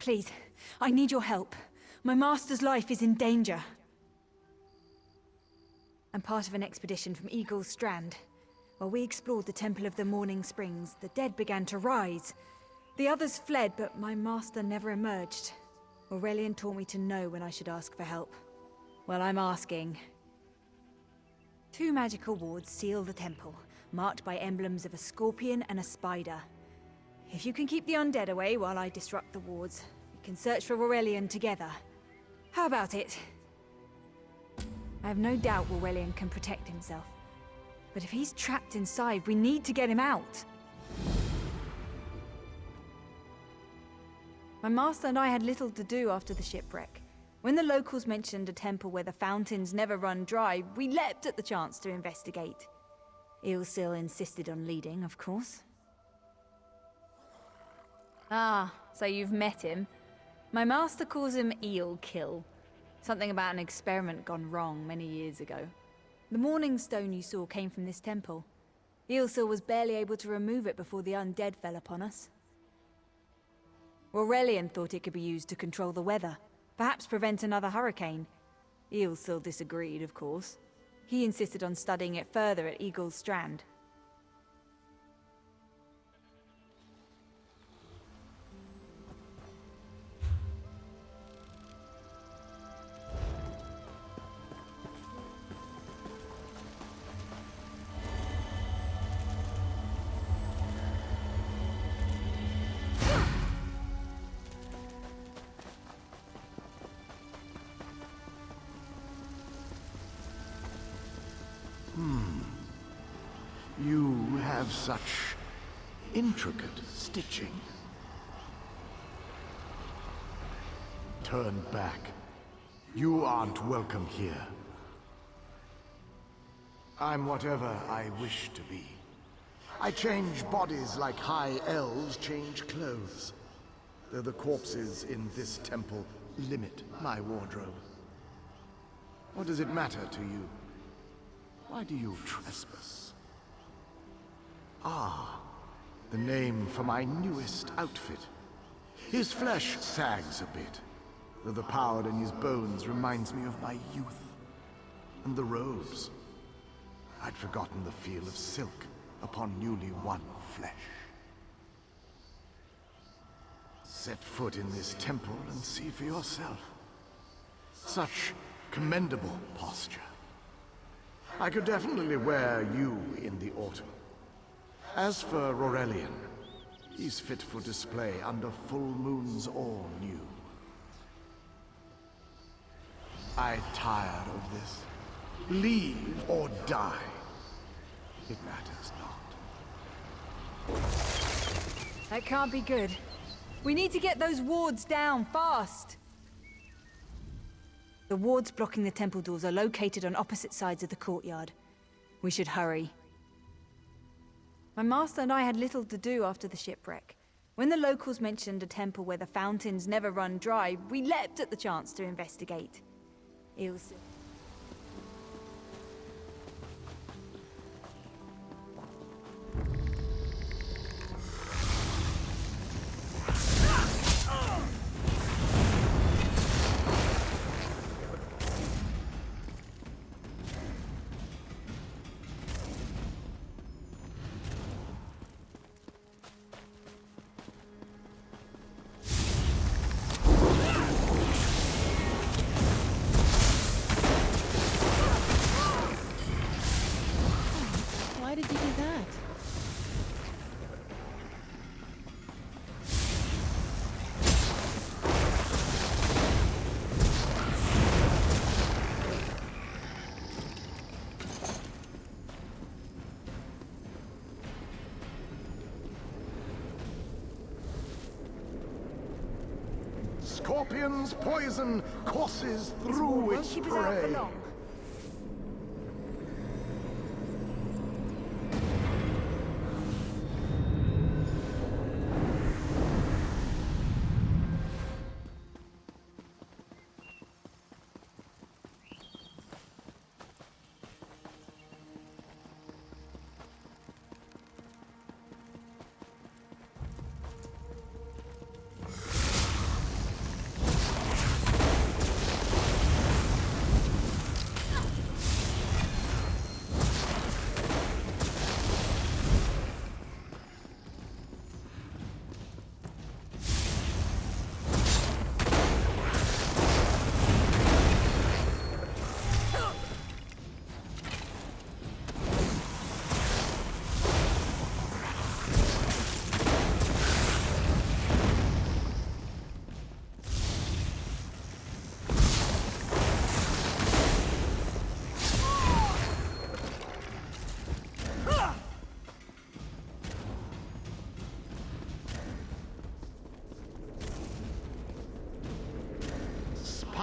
Please, I need your help. My master's life is in danger. I'm part of an expedition from Eagle's Strand. While we explored the Temple of the Morning Springs, the dead began to rise. The others fled, but my master never emerged. Rurelion taught me to know when I should ask for help. Well, I'm asking. 2 magical wards seal the temple, marked by emblems of a scorpion and a spider. If you can keep the undead away while I disrupt the wards, we can search for Rurelion together. How about it? I have no doubt Rurelion can protect himself. But if he's trapped inside, we need to get him out. My master and I had little to do after the shipwreck. When the locals mentioned a temple where the fountains never run dry, we leapt at the chance to investigate. Ilsil insisted on leading, of course. Ah, so you've met him. My master calls him Eelkill. Something about an experiment gone wrong many years ago. The morning stone you saw came from this temple. Ilsil was barely able to remove it before the undead fell upon us. Rurelion thought it could be used to control the weather, perhaps prevent another hurricane. Ilsil disagreed, of course. He insisted on studying it further at Eagle's Strand. You have such intricate stitching. Turn back. You aren't welcome here. I'm whatever I wish to be. I change bodies like high elves change clothes. Though the corpses in this temple limit my wardrobe. What does it matter to you? Why do you trespass? Ah, the name for my newest outfit. His flesh sags a bit, though the power in his bones reminds me of my youth. And the robes. I'd forgotten the feel of silk upon newly won flesh. Set foot in this temple and see for yourself. Such commendable posture. I could definitely wear you in the autumn. As for Rurelion, he's fit for display under full moons all new. I'm tired of this. Leave or die. It matters not. That can't be good. We need to get those wards down, fast! The wards blocking the temple doors are located on opposite sides of the courtyard. We should hurry. My master and I had little to do after the shipwreck. When the locals mentioned a temple where the fountains never run dry, we leapt at the chance to investigate. Ilsil. Why did you do that? Scorpion's poison courses through its Won't keep us out for prey. long.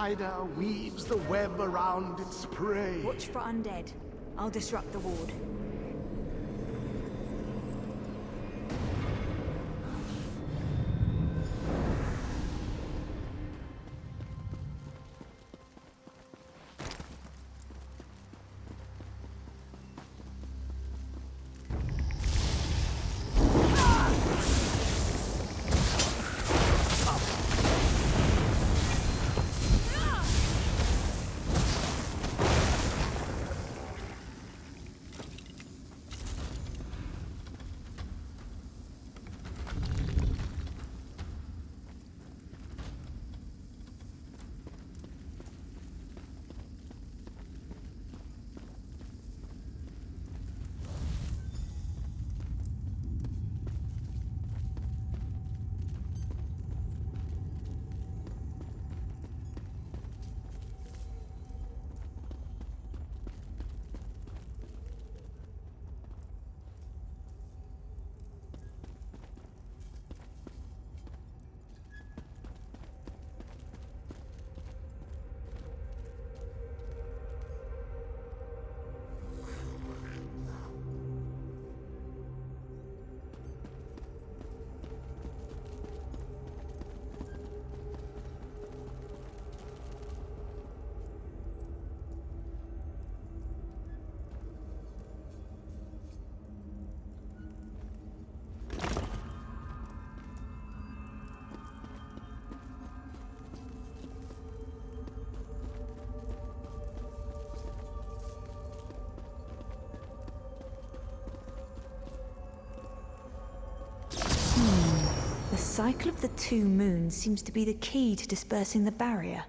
spider weaves the web around its prey. Watch for undead. I'll disrupt the ward. The cycle of the two moons seems to be the key to dispersing the barrier.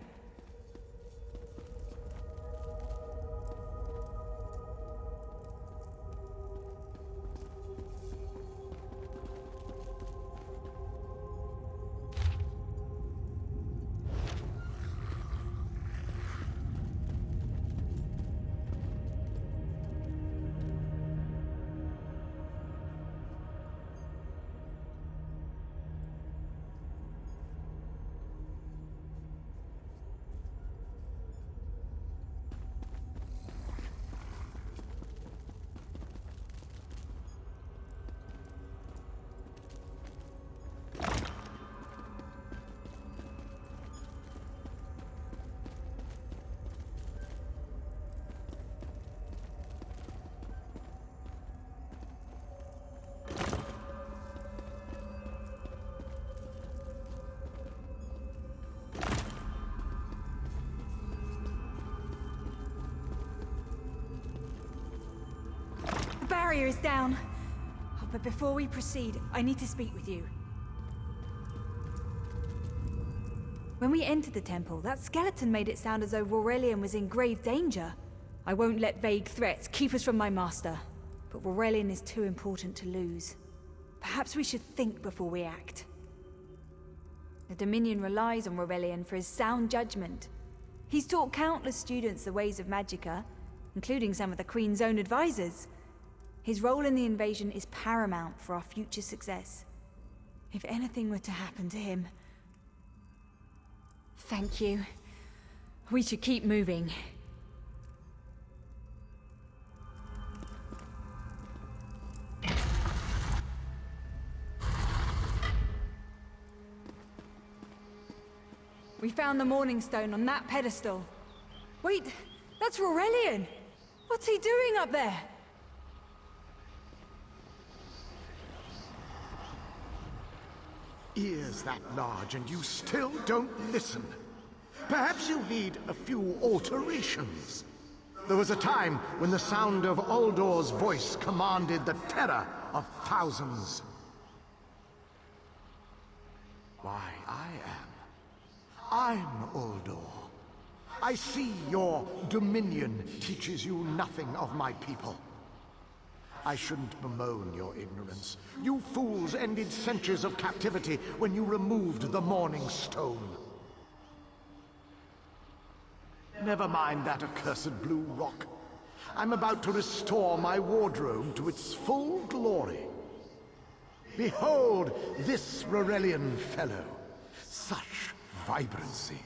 The barrier is down. Oh, but before we proceed, I need to speak with you. When we entered the temple, that skeleton made it sound as though Rurelion was in grave danger. I won't let vague threats keep us from my master. But Rurelion is too important to lose. Perhaps we should think before we act. The Dominion relies on Rurelion for his sound judgment. He's taught countless students the ways of Magicka, including some of the Queen's own advisors. His role in the invasion is paramount for our future success. If anything were to happen to him... Thank you. We should keep moving. We found the Morning Stone on that pedestal. Wait, that's Rurelion! What's he doing up there? Ears that large and you still don't listen. Perhaps you need a few alterations. There was a time when the sound of Uldor's voice commanded the terror of thousands. Why, I'm Uldor. I see your dominion teaches you nothing of my people. I shouldn't bemoan your ignorance. You fools ended centuries of captivity when you removed the Morning Stone. Never mind that accursed blue rock. I'm about to restore my wardrobe to its full glory. Behold this Rurelion fellow. Such vibrancy.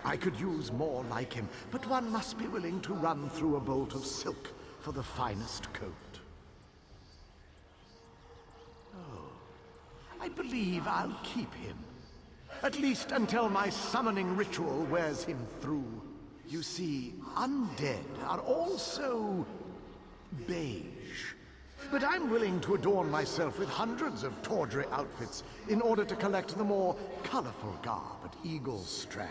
I could use more like him, but one must be willing to run through a bolt of silk for the finest coat. Oh, I believe I'll keep him. At least until my summoning ritual wears him through. You see, undead are also beige. But I'm willing to adorn myself with hundreds of tawdry outfits in order to collect the more colorful garb at Eagle's Strand.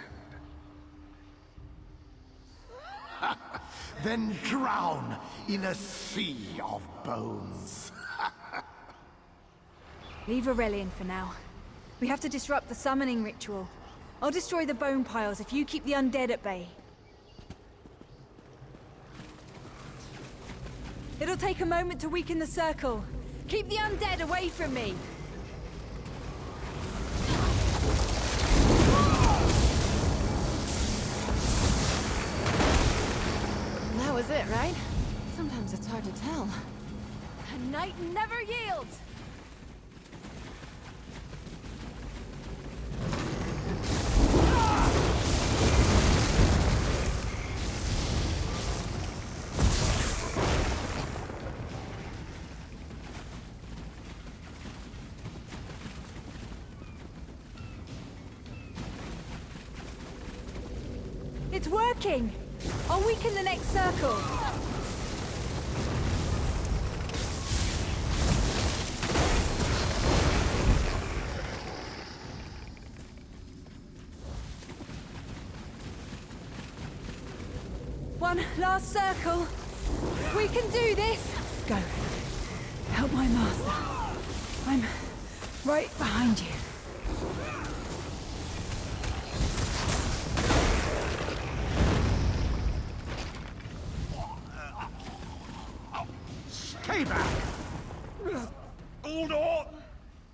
Then drown in a sea of bones. Leave Rurelion for now. We have to disrupt the summoning ritual. I'll destroy the bone piles if you keep the undead at bay. It'll take a moment to weaken the circle. Keep the undead away from me! That was it, right? Sometimes it's hard to tell. A knight never yields! It's working! I'll weaken the next circle! One last circle! We can do this! Go. Help my master. I'm right behind you. Stay back! Uldor!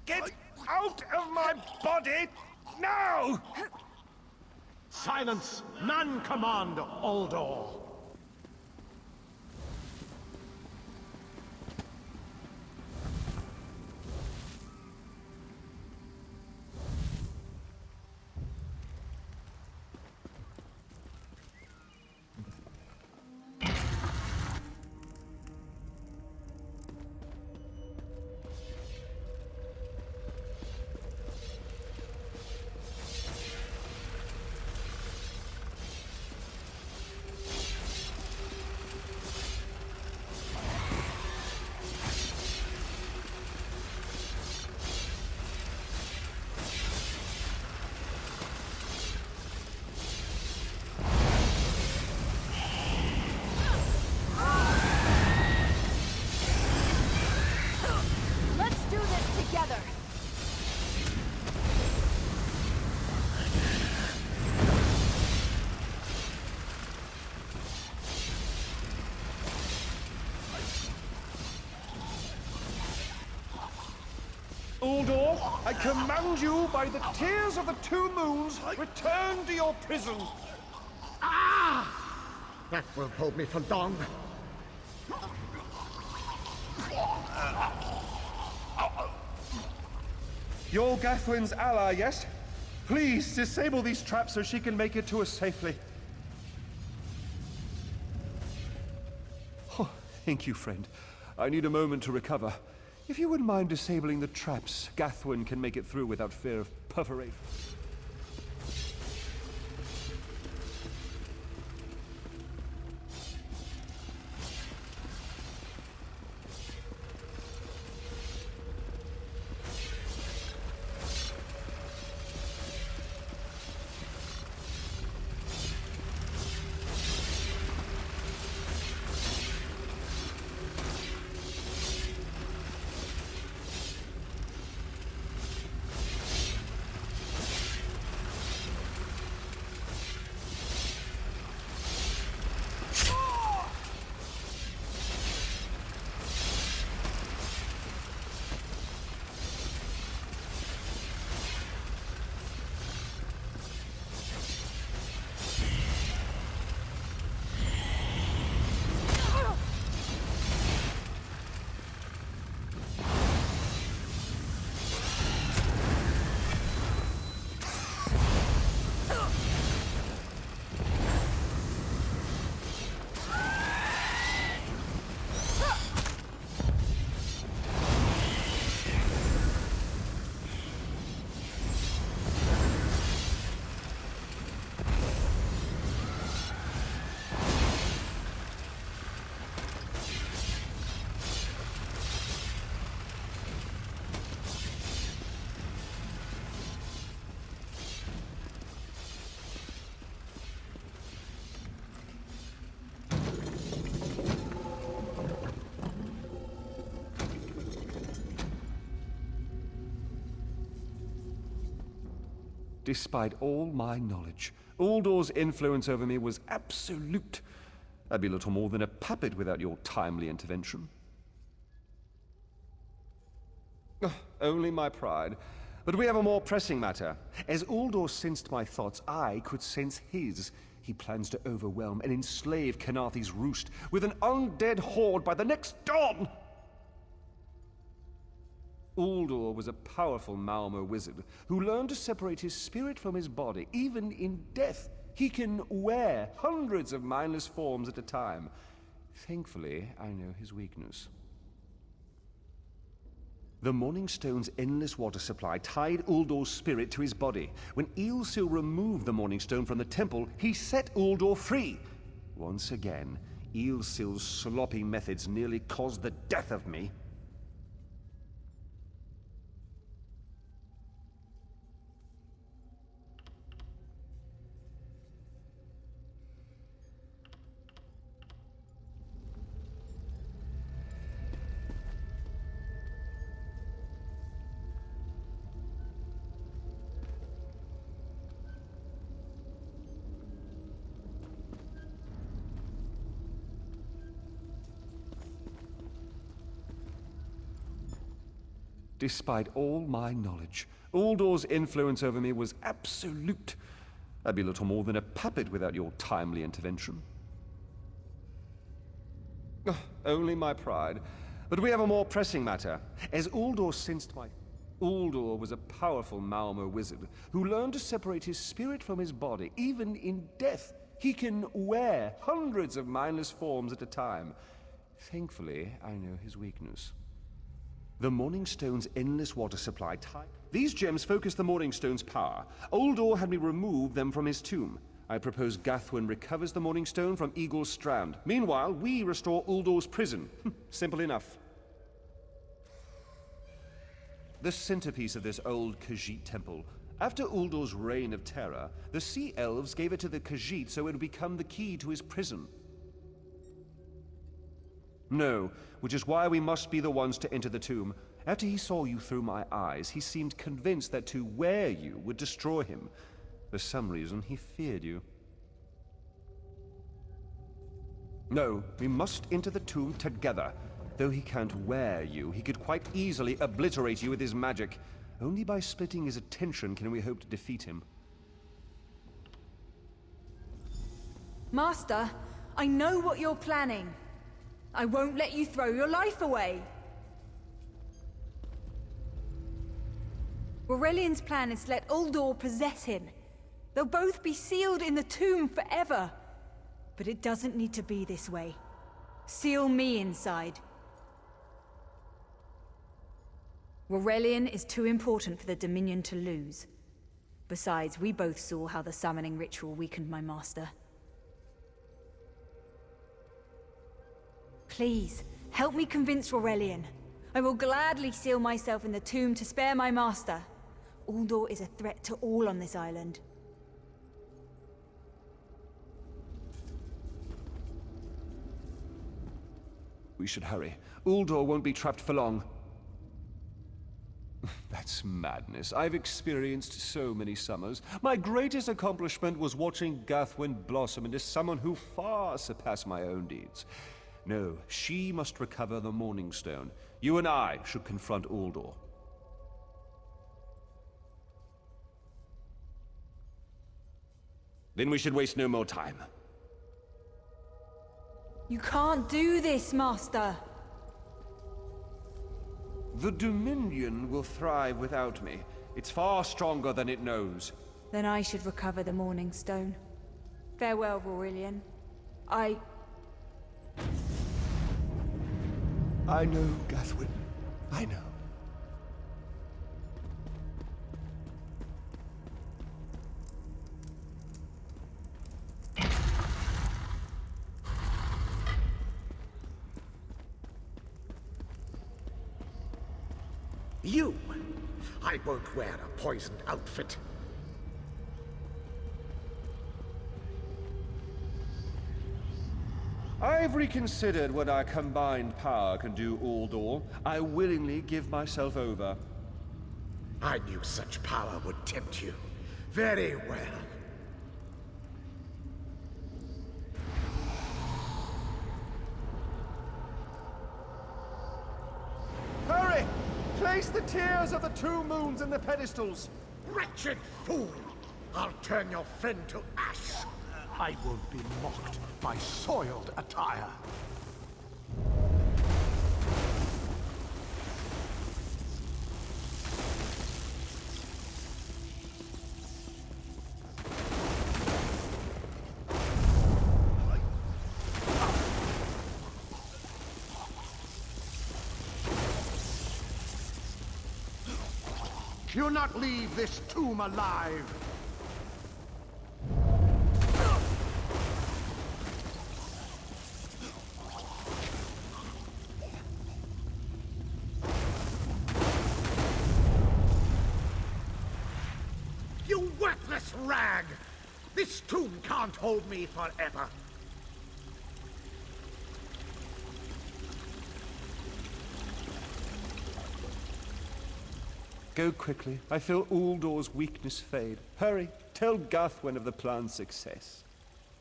Get out of my body now! Silence! None command Uldor! Uldor, I command you by the tears of the two moons, return to your prison. Ah! That won't hold me for long. You're Gathwen's ally, yes? Please disable these traps so she can make it to us safely. Oh, thank you, friend. I need a moment to recover. If you wouldn't mind disabling the traps, Gathwen can make it through without fear of perforation. Despite all my knowledge, Uldor's influence over me was absolute. I'd be little more than a puppet without your timely intervention. Only my pride. But we have a more pressing matter. As Uldor sensed my thoughts, I could sense his. He plans to overwhelm and enslave Khenarthi's Roost with an undead horde by the next dawn! Uldor was a powerful Malmo wizard who learned to separate his spirit from his body, even in death. He can wear hundreds of mindless forms at a time. Thankfully, I know his weakness. The Morning Stone's endless water supply tied Uldor's spirit to his body. When ESO removed the Morning Stone from the temple, he set Uldor free. Once again, ESO's sloppy methods nearly caused the death of me. Despite all my knowledge, Uldor's influence over me was absolute. I'd be little more than a puppet without your timely intervention. Only my pride. But we have a more pressing matter. As Uldor sensed my... Uldor was a powerful Malmo wizard who learned to separate his spirit from his body, even in death. He can wear hundreds of mindless forms at a time. Thankfully, I know his weakness. The Morning Stone's endless water supply tied. These gems focus the Morning Stone's power. Uldor had me remove them from his tomb. I propose Gathwen recovers the Morning Stone from Eagle's Strand. Meanwhile, we restore Uldor's prison. Simple enough. The centerpiece of this old Khajiit temple. After Uldor's reign of terror, the Sea Elves gave it to the Khajiit so it would become the key to his prison. No, which is why we must be the ones to enter the tomb. After he saw you through my eyes, he seemed convinced that to wear you would destroy him. For some reason, he feared you. No, we must enter the tomb together. Though he can't wear you, he could quite easily obliterate you with his magic. Only by splitting his attention can we hope to defeat him. Master, I know what you're planning. I won't let you throw your life away. Rurelion's plan is to let Uldor possess him. They'll both be sealed in the tomb forever. But it doesn't need to be this way. Seal me inside. Rurelion is too important for the Dominion to lose. Besides, we both saw how the summoning ritual weakened my master. Please, help me convince Rurelion. I will gladly seal myself in the tomb to spare my master. Uldor is a threat to all on this island. We should hurry. Uldor won't be trapped for long. That's madness. I've experienced so many summers. My greatest accomplishment was watching Gathwen blossom into someone who far surpassed my own deeds. No, she must recover the Morning Stone. You and I should confront Uldor. Then we should waste no more time. You can't do this, Master! The Dominion will thrive without me. It's far stronger than it knows. Then I should recover the Morning Stone. Farewell, Rurelion. I know, Gathwen. I know. You! I won't wear a poisoned outfit. I've reconsidered what our combined power can do, Uldor. I willingly give myself over. I knew such power would tempt you. Very well. Hurry! Place the tears of the two moons in the pedestals. Wretched fool! I'll turn your friend to ash. I won't be mocked by soiled attire. You'll not leave this tomb alive! You worthless rag! This tomb can't hold me forever. Go quickly. I feel Uldor's weakness fade. Hurry, tell Gathwen of the plan's success.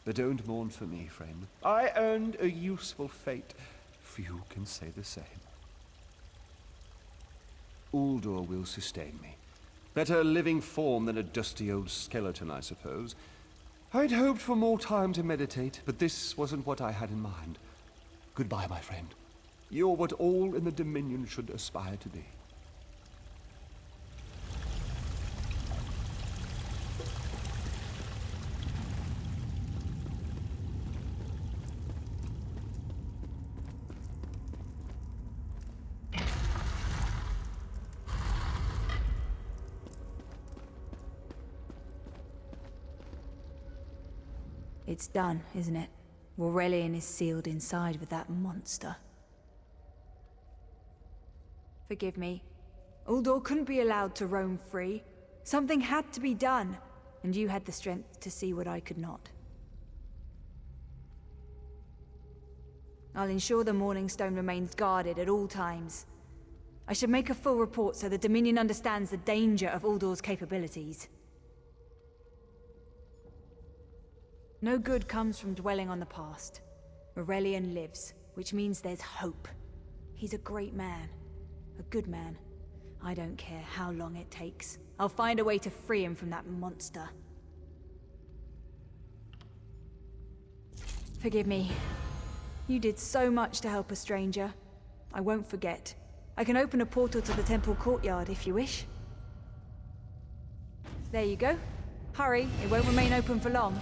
But don't mourn for me, friend. I earned a useful fate. Few can say the same. Uldor will sustain me. Better a living form than a dusty old skeleton, I suppose. I'd hoped for more time to meditate, but this wasn't what I had in mind. Goodbye, my friend. You're what all in the Dominion should aspire to be. It's done, isn't it? Rurelion is sealed inside with that monster. Forgive me. Uldor couldn't be allowed to roam free. Something had to be done, and you had the strength to see what I could not. I'll ensure the Morning Stone remains guarded at all times. I should make a full report so the Dominion understands the danger of Uldor's capabilities. No good comes from dwelling on the past. Rurelion lives, which means there's hope. He's a great man. A good man. I don't care how long it takes. I'll find a way to free him from that monster. Forgive me. You did so much to help a stranger. I won't forget. I can open a portal to the temple courtyard if you wish. There you go. Hurry, it won't remain open for long.